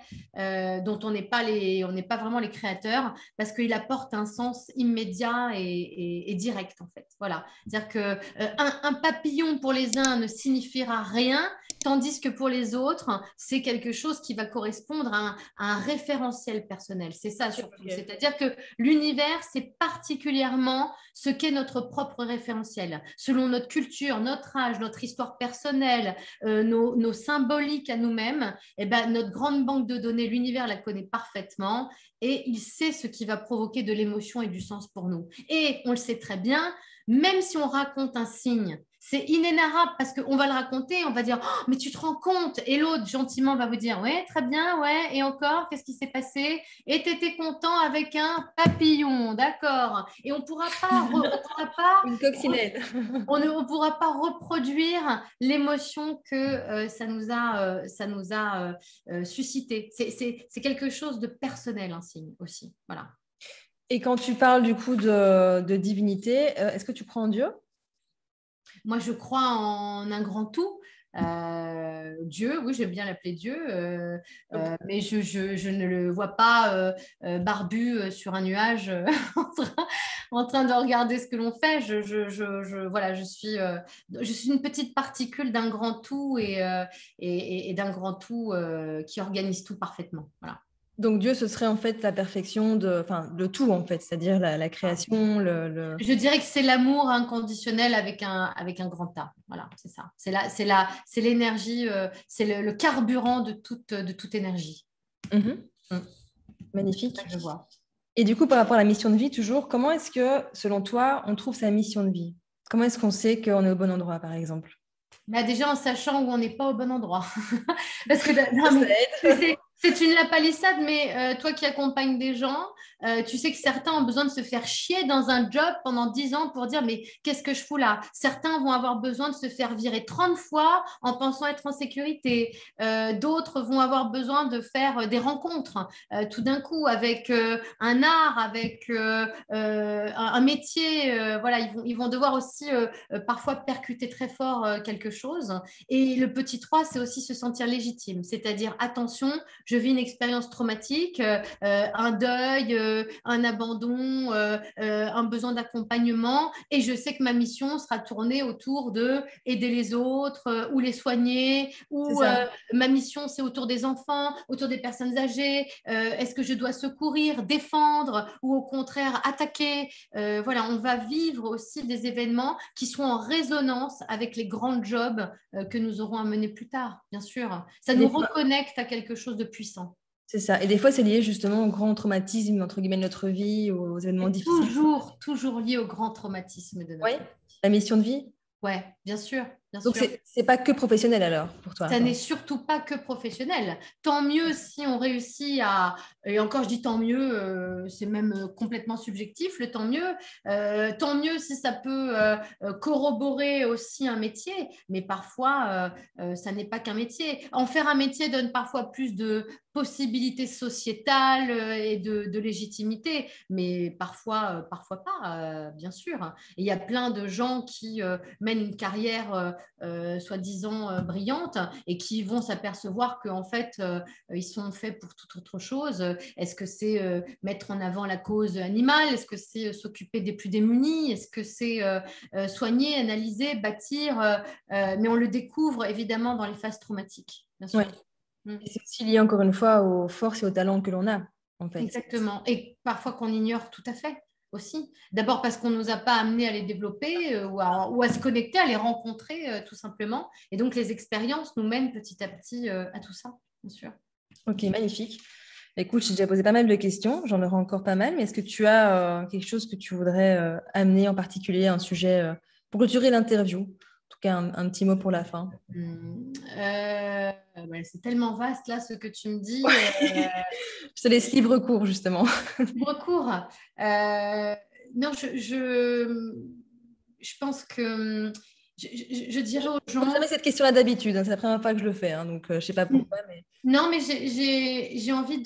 dont on n'est pas vraiment les créateurs parce qu'il apporte un sens immédiat et direct en fait. Voilà. C'est-à-dire que un papillon pour les uns ne signifiera rien, tandis que pour les autres, c'est quelque chose qui va correspondre à un référentiel personnel. C'est ça surtout. Ok. C'est-à-dire que l'univers, c'est particulièrement ce qu'est notre propre référentiel. Selon notre culture, notre âge, notre histoire personnelle, nos symboliques à nous-mêmes, eh ben, notre grande banque de données, l'univers la connaît parfaitement et il sait ce qui va provoquer de l'émotion et du sens pour nous. Et on le sait très bien, même si on raconte un signe, c'est inénarrable parce qu'on va le raconter, on va dire oh, mais tu te rends compte et l'autre gentiment va vous dire ouais très bien ouais et encore qu'est-ce qui s'est passé et tu étais content avec un papillon d'accord et Une coccinelle. on ne pourra pas reproduire l'émotion que ça nous a suscité. C'est quelque chose de personnel, un signe aussi. Voilà. Et quand tu parles du coup de divinité, est-ce que tu crois en Dieu? Moi, je crois en un grand tout. Dieu, oui, j'aime bien l'appeler Dieu, mais je ne le vois pas barbu sur un nuage en train de regarder ce que l'on fait. Voilà, je suis une petite particule d'un grand tout et d'un grand tout qui organise tout parfaitement. Voilà. Donc Dieu, ce serait en fait la perfection enfin, de tout en fait, c'est-à-dire la création, Je dirais que c'est l'amour inconditionnel avec un grand A. Voilà, c'est ça. C'est l'énergie, c'est le carburant de toute énergie. Mhm. Mhm. Magnifique. Je vois. Et du coup, par rapport à la mission de vie, toujours, comment est-ce que, selon toi, on trouve sa mission de vie? Comment est-ce qu'on sait qu'on est au bon endroit, par exemple? Bah déjà en sachant où on n'est pas au bon endroit. Parce que non, Ça mais aide. c'est une lapalissade, mais toi qui accompagnes des gens, tu sais que certains ont besoin de se faire chier dans un job pendant 10 ans pour dire mais qu'est-ce que je fous là? Certains vont avoir besoin de se faire virer 30 fois en pensant être en sécurité. D'autres vont avoir besoin de faire des rencontres tout d'un coup avec un art, avec un métier. Voilà, ils vont devoir aussi parfois percuter très fort quelque chose. Et le petit 3, c'est aussi se sentir légitime, c'est-à-dire attention, je vis une expérience traumatique, un deuil, un abandon, un besoin d'accompagnement, et je sais que ma mission sera tournée autour de aider les autres ou les soigner, C'est ou ça. ma mission c'est autour des enfants, autour des personnes âgées, est-ce que je dois secourir, défendre ou au contraire attaquer. Voilà, on va vivre aussi des événements qui sont en résonance avec les grands jobs que nous aurons à mener plus tard, bien sûr. Ça Et des nous fois, reconnecte à quelque chose de puissant. c'est ça. Et des fois, c'est lié justement au grand traumatisme, entre guillemets, de notre vie, aux événements C'est difficiles. toujours, toujours lié au grand traumatisme de Oui, notre vie. la mission de vie. Ouais, bien sûr, bien Donc, sûr. c'est pas que professionnel alors, pour toi, Ça quoi. n'est surtout pas que professionnel. Tant mieux si on réussit à, et encore je dis tant mieux, c'est même complètement subjectif, le tant mieux. Tant mieux si ça peut corroborer aussi un métier, mais parfois ça n'est pas qu'un métier. En faire un métier donne parfois plus de possibilités sociétales et de légitimité, mais parfois pas, bien sûr. Et il y a plein de gens qui mènent une carrière soi-disant brillantes et qui vont s'apercevoir qu'en fait, ils sont faits pour toute autre chose. Est-ce que c'est mettre en avant la cause animale? Est-ce que c'est s'occuper des plus démunis? Est-ce que c'est soigner, analyser, bâtir? Mais on le découvre évidemment dans les phases traumatiques, bien Ouais. sûr. Mm. Et c'est aussi lié, encore une fois, aux forces et aux talents que l'on a, en fait. Exactement. Et parfois qu'on ignore tout à fait aussi. D'abord parce qu'on ne nous a pas amenés à les développer ou à se connecter, à les rencontrer tout simplement. Et donc les expériences nous mènent petit à petit à tout ça, bien sûr. Ok, magnifique. Écoute, j'ai déjà posé pas mal de questions, j'en aurai encore pas mal, mais est-ce que tu as quelque chose que tu voudrais amener en particulier, un sujet pour clôturer l'interview? En tout cas, un petit mot pour la fin. Ouais, c'est tellement vaste là ce que tu me dis. Je te laisse libre cours, justement. Recours. Non, je pense que je dirais aux Je ne pose gens. jamais cette question-là d'habitude, hein, c'est la première fois que je le fais, hein, donc je ne sais pas pourquoi, mais Non, mais j'ai envie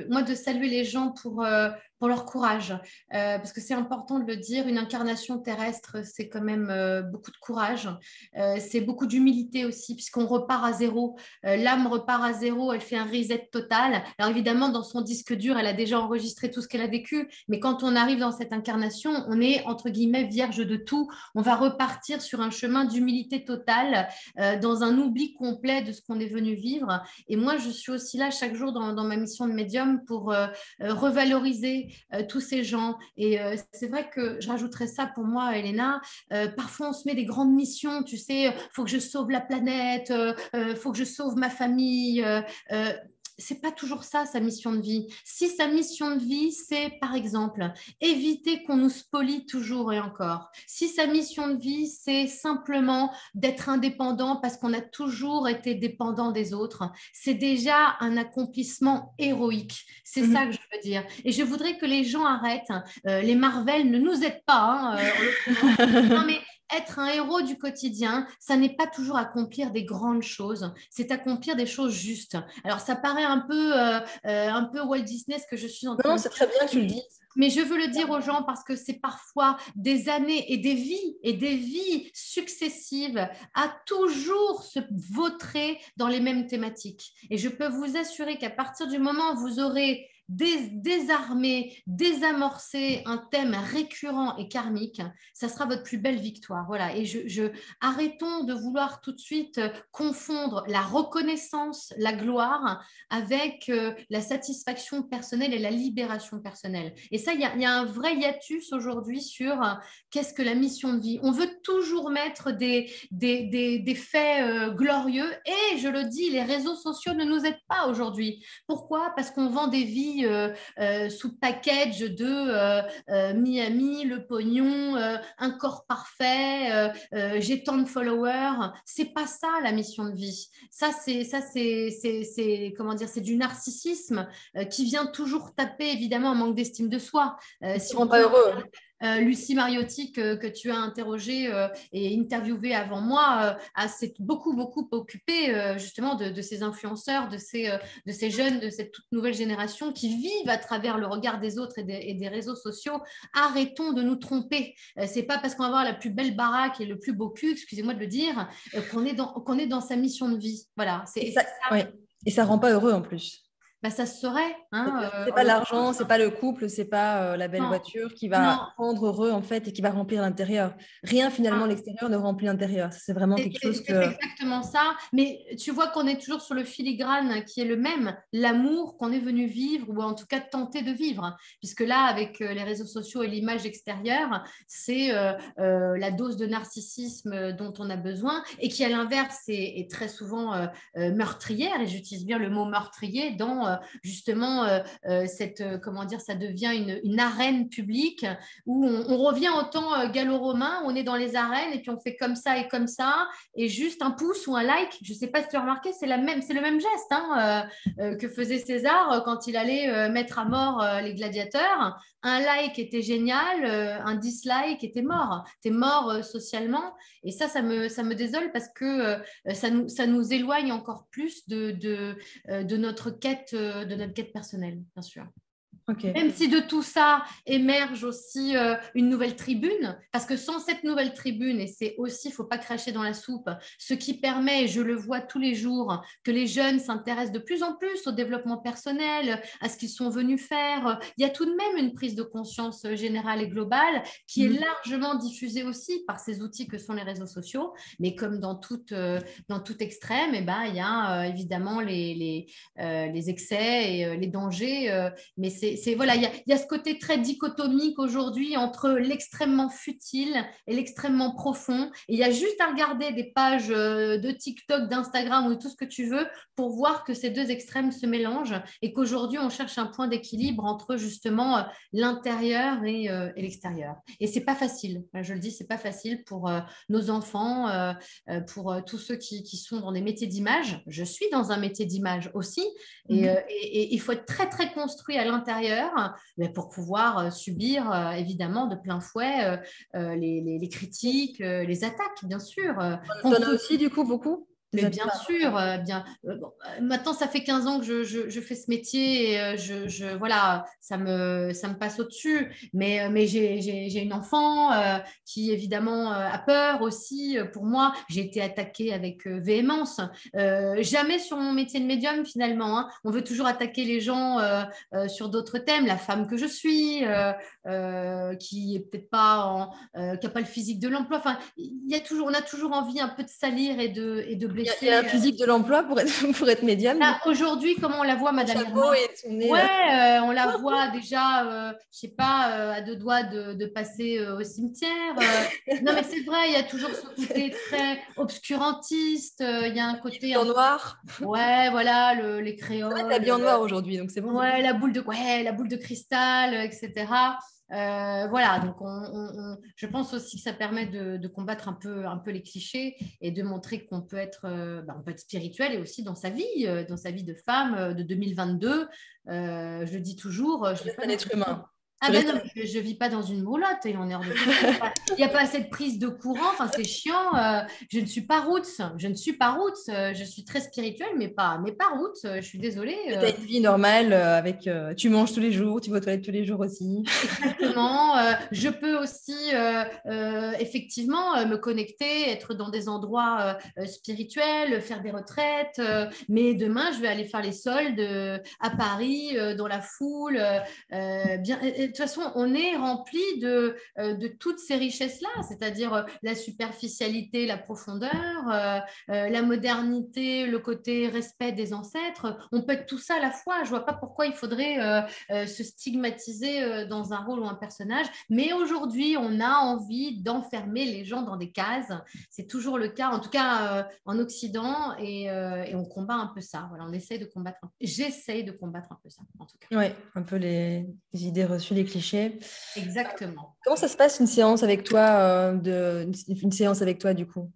moi, de saluer les gens pour leur courage. Parce que c'est important de le dire, une incarnation terrestre, c'est quand même beaucoup de courage. C'est beaucoup d'humilité aussi, puisqu'on repart à zéro. L'âme repart à zéro, elle fait un reset total. Alors évidemment, dans son disque dur, elle a déjà enregistré tout ce qu'elle a vécu, mais quand on arrive dans cette incarnation, on est, entre guillemets, vierge de tout. On va repartir sur un chemin d'humilité totale, dans un oubli complet de ce qu'on est venu vivre. Et moi, je suis aussi là chaque jour dans ma mission de médium pour revaloriser tous ces gens. Et c'est vrai que je rajouterais ça pour moi, Elena. Parfois, on se met des grandes missions, tu sais, faut que je sauve la planète, faut que je sauve ma famille. C'est pas toujours ça, sa mission de vie. Si sa mission de vie, c'est, par exemple, éviter qu'on nous spolie toujours et encore. Si sa mission de vie, c'est simplement d'être indépendant parce qu'on a toujours été dépendant des autres, c'est déjà un accomplissement héroïque. C'est ça que je veux dire. Et je voudrais que les gens arrêtent. Les Marvel ne nous aident pas, hein, en l'occurrence. Non, mais être un héros du quotidien, ça n'est pas toujours accomplir des grandes choses, c'est accomplir des choses justes. Alors, ça paraît un peu Walt Disney ce que je suis en non, train non, de c'est très bien que tu le dire. dises. Mais je veux le dire aux gens parce que c'est parfois des années et des vies successives à toujours se vautrer dans les mêmes thématiques. Et je peux vous assurer qu'à partir du moment où vous aurez désarmé, désamorcé un thème récurrent et karmique, ça sera votre plus belle victoire. Voilà. Et arrêtons de vouloir tout de suite confondre la reconnaissance, la gloire avec la satisfaction personnelle et la libération personnelle. Et ça, il y a un vrai hiatus aujourd'hui sur qu'est-ce que la mission de vie. On veut toujours mettre des faits glorieux et, je le dis, les réseaux sociaux ne nous aident pas aujourd'hui. Pourquoi? Parce qu'on vend des vies sous package de Miami, le pognon, un corps parfait, j'ai tant de followers. C'est pas ça la mission de vie. Ça c'est comment dire, c'est du narcissisme qui vient toujours taper évidemment un manque d'estime de soi. Ils Si ne on seront pas heureux. Lucie Mariotti que tu as interrogée et interviewée avant moi s'est beaucoup occupée justement de ces influenceurs, de ces jeunes, de cette toute nouvelle génération qui vivent à travers le regard des autres et des réseaux sociaux. Arrêtons de nous tromper. C'est pas parce qu'on va avoir la plus belle baraque et le plus beau cul, excusez-moi de le dire, qu'on est dans sa mission de vie. Voilà, c'est ça. Oui. Et ça rend pas heureux en plus. Bah, ça se saurait, hein, C'est en pas l'argent, l'occurrence. c'est pas le couple, c'est pas la belle Non, voiture qui non. va rendre heureux en fait et qui va remplir l'intérieur. Rien finalement, Ah, l'extérieur ne remplit l'intérieur. C'est vraiment quelque chose c'est que. exactement ça. Mais tu vois qu'on est toujours sur le filigrane qui est le même, l'amour qu'on est venu vivre ou en tout cas tenter de vivre. Puisque là, avec les réseaux sociaux et l'image extérieure, c'est la dose de narcissisme dont on a besoin et qui, à l'inverse, est très souvent meurtrière. Et j'utilise bien le mot meurtrier dans justement comment dire, ça devient une arène publique où on revient au temps gallo-romain, où on est dans les arènes et puis on fait comme ça et comme ça, et juste un pouce ou un like, je ne sais pas si tu as remarqué, c'est le même geste que faisait César quand il allait mettre à mort les gladiateurs. Un like était génial, un dislike était mort. Tu es mort socialement. Et ça me désole parce que ça nous éloigne encore plus de notre quête personnelle, bien sûr. Ok. Même si de tout ça émerge aussi une nouvelle tribune, parce que sans cette nouvelle tribune, et c'est aussi, il ne faut pas cracher dans la soupe, ce qui permet, et je le vois tous les jours, que les jeunes s'intéressent de plus en plus au développement personnel, à ce qu'ils sont venus faire. Il y a tout de même une prise de conscience générale et globale qui est Mhm. largement diffusée aussi par ces outils que sont les réseaux sociaux, mais comme dans tout extrême, eh ben, il y a évidemment les excès et les dangers. Mais voilà, il y a ce côté très dichotomique aujourd'hui entre l'extrêmement futile et l'extrêmement profond. Et il y a juste à regarder des pages de TikTok, d'Instagram ou de tout ce que tu veux pour voir que ces deux extrêmes se mélangent et qu'aujourd'hui, on cherche un point d'équilibre entre justement l'intérieur et l'extérieur. Et c'est pas facile. Je le dis, c'est pas facile pour nos enfants, pour tous ceux qui sont dans des métiers d'image. Je suis dans un métier d'image aussi. Et il faut être très, très construit à l'intérieur mais pour pouvoir subir évidemment de plein fouet les critiques, les attaques, bien sûr. T'en as aussi du coup beaucoup? Mais bien sûr, bon, maintenant ça fait 15 ans que je fais ce métier et voilà, ça me passe au-dessus. Mais j'ai une enfant qui évidemment a peur aussi pour moi. J'ai été attaquée avec véhémence. Jamais sur mon métier de médium finalement, hein. On veut toujours attaquer les gens sur d'autres thèmes. La femme que je suis, qui est peut-être pas qui n'a pas le physique de l'emploi. Enfin, on a toujours envie un peu de salir et de Il y a un blesser. physique de l'emploi pour être, pour être médium, du Là, coup. aujourd'hui, comment on la voit, Ton Madame chapeau Irma? et ton nez. Ouais, on la voit déjà, je sais pas, à deux doigts de passer au cimetière. Non, mais c'est vrai, il y a toujours ce côté très obscurantiste. Il y a un côté En un peu, noir. ouais, voilà, les T'es créoles. habillée en noir aujourd'hui, donc c'est bon. Ouais, la boule de cristal, etc. Voilà, donc je pense aussi que ça permet de combattre un peu les clichés et de montrer qu'on peut être, on peut être spirituel et aussi dans sa vie de femme de 2022. Je le dis toujours, je Tu vis restes pas un dans être humain. ah Tu ben restes non, je ne vis pas dans une roulotte et on est hors de question. Il n'y a pas assez de prise de courant, enfin, c'est chiant. Je ne suis pas roots, je ne suis pas roots. Je suis très spirituelle, mais pas roots. Je suis désolée. tu as une vie normale avec. Tu manges tous les jours, tu vas aux toilettes tous les jours aussi. Exactement. Je peux aussi effectivement me connecter, être dans des endroits spirituels, faire des retraites. Mais demain, je vais aller faire les soldes à Paris, dans la foule. De toute façon, on est rempli de toutes ces richesses-là, c'est-à-dire la superficialité, la profondeur, la modernité, le côté respect des ancêtres. On peut être tout ça à la fois. Je vois pas pourquoi il faudrait se stigmatiser dans un rôle ou un personnage. Mais aujourd'hui, on a envie d'enfermer les gens dans des cases. C'est toujours le cas, en tout cas en Occident, et on combat un peu ça. Voilà, on essaye de combattre. J'essaye de combattre un peu ça, en tout cas. Oui, un peu les idées reçues, les clichés. Exactement. Comment ça se passe une séance avec toi, une séance avec toi du coup?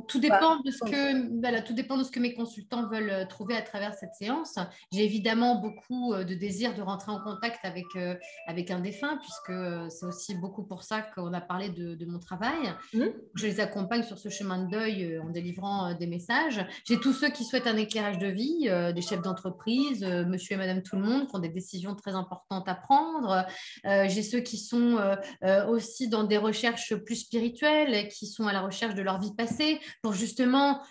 Tout dépend de ce que, voilà, tout dépend de ce que mes consultants veulent trouver à travers cette séance. J'ai évidemment beaucoup de désir de rentrer en contact avec un défunt, puisque c'est aussi beaucoup pour ça qu'on a parlé de mon travail. Mhm. Je les accompagne sur ce chemin de deuil en délivrant des messages. J'ai tous ceux qui souhaitent un éclairage de vie, des chefs d'entreprise, monsieur et madame tout le monde, qui ont des décisions très importantes à prendre, comprendre. J'ai ceux qui sont aussi dans des recherches plus spirituelles, qui sont à la recherche de leur vie passée pour justement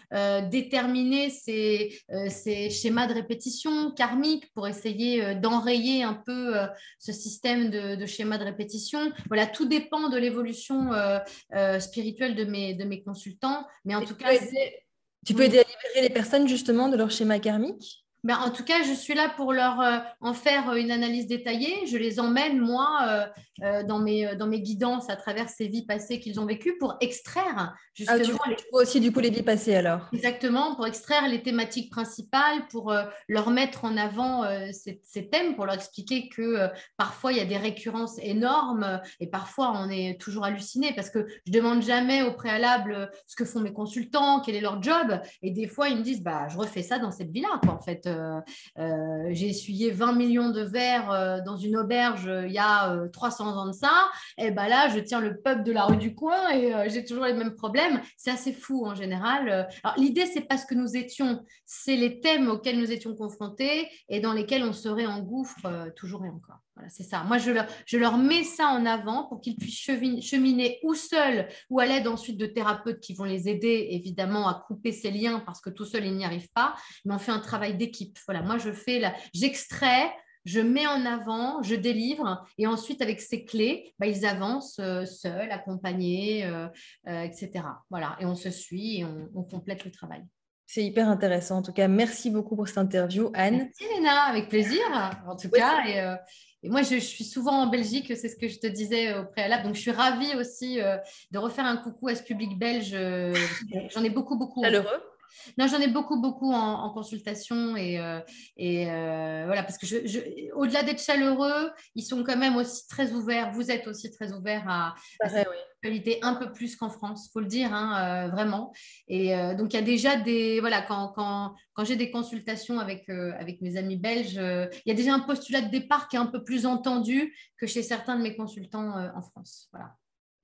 déterminer ces schémas de répétition karmiques pour essayer d'enrayer un peu ce système de schémas de répétition. Voilà, tout dépend de l'évolution spirituelle de mes consultants. Mais en tout cas, tu peux aider à libérer les personnes justement de leur schéma karmique? Ben, en tout cas, je suis là pour leur en faire une analyse détaillée. Je les emmène, moi, dans mes guidances à travers ces vies passées qu'ils ont vécues pour extraire justement. Tu vois aussi du coup les vies passées alors. Exactement, pour extraire les thématiques principales, pour leur mettre en avant ces thèmes, pour leur expliquer que parfois il y a des récurrences énormes et parfois on est toujours halluciné parce que je demande jamais au préalable ce que font mes consultants, quel est leur job. Et des fois, ils me disent, bah, je refais ça dans cette vie-là, quoi, en fait. J'ai essuyé 20 millions de verres dans une auberge il y a 300 ans de ça. Et ben là, je tiens le pub de la rue du coin et j'ai toujours les mêmes problèmes. C'est assez fou en général. Alors, l'idée, c'est pas ce que nous étions, c'est les thèmes auxquels nous étions confrontés et dans lesquels on se réengouffre toujours et encore. Voilà, c'est ça. Moi, je leur mets ça en avant pour qu'ils puissent cheminer ou seuls ou à l'aide ensuite de thérapeutes qui vont les aider évidemment à couper ces liens parce que tout seul, ils n'y arrivent pas. Mais on fait un travail d'équipe. Voilà, moi, j'extrais, je mets en avant, je délivre et ensuite, avec ces clés, bah, ils avancent seuls, accompagnés, etc. Voilà, et on se suit et on complète le travail. C'est hyper intéressant. En tout cas, merci beaucoup pour cette interview, Anne. Merci, Léna, avec plaisir, en tout cas. Et moi, je suis souvent en Belgique, c'est ce que je te disais au préalable. Donc, je suis ravie aussi de refaire un coucou à ce public belge. J'en ai beaucoup, beaucoup. Chaleureux. Non, j'en ai beaucoup, beaucoup en consultation voilà, parce que au-delà d'être chaleureux, ils sont quand même aussi très ouverts. Vous êtes aussi très ouverts à cette actualité un peu plus qu'en France, faut le dire, hein, vraiment. Et donc, il y a déjà voilà, quand j'ai des consultations avec mes amis belges, il y a déjà un postulat de départ qui est un peu plus entendu que chez certains de mes consultants en France. Voilà.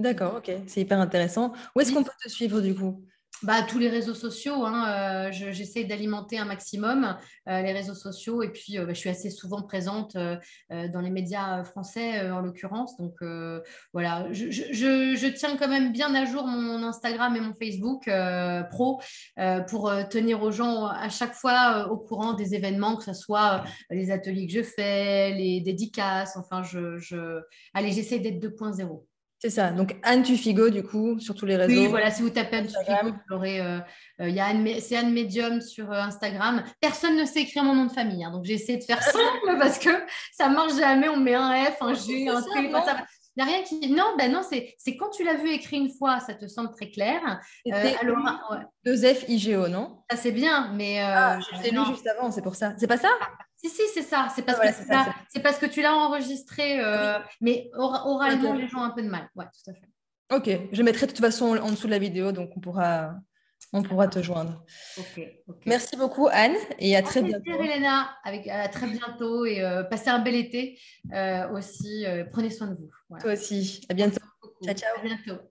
D'accord, ok, c'est hyper intéressant. Où est-ce qu'on peut te suivre du coup? Bah, tous les réseaux sociaux, hein, j'essaie d'alimenter un maximum les réseaux sociaux et puis je suis assez souvent présente dans les médias français en l'occurrence. Donc voilà, je tiens quand même bien à jour mon Instagram et mon Facebook pro pour tenir aux gens à chaque fois au courant des événements, que ce soit les ateliers que je fais, les dédicaces, enfin allez, j'essaie d'être 2.0. C'est ça. Donc, Anne Tufigo, du coup, sur tous les réseaux. Oui, voilà, si vous tapez Anne Tufigo, vous aurez, c'est Anne Medium sur Instagram. Personne ne sait écrire mon nom de famille, hein, donc j'ai essayé de faire simple parce que ça marche jamais. On met un F, un G, un T. Il n'y a rien qui. Non, ben non, c'est quand tu l'as vu écrit une fois, ça te semble très clair. Alors, 2FIGO, non? Ça, c'est bien, mais. Je l'ai lu juste avant, c'est pour ça. C'est pas ça? Si, c'est ça. C'est parce que tu l'as enregistré, mais oralement, les gens ont un peu de mal. Ouais, tout à fait. Ok, je mettrai de toute façon en dessous de la vidéo, donc on pourra te joindre. Okay. Merci beaucoup, Anne, et à très bientôt. Merci, Elena, à très bientôt et passez un bel été aussi. Prenez soin de vous. Voilà. Toi aussi. À bientôt. Ciao, ciao. À bientôt.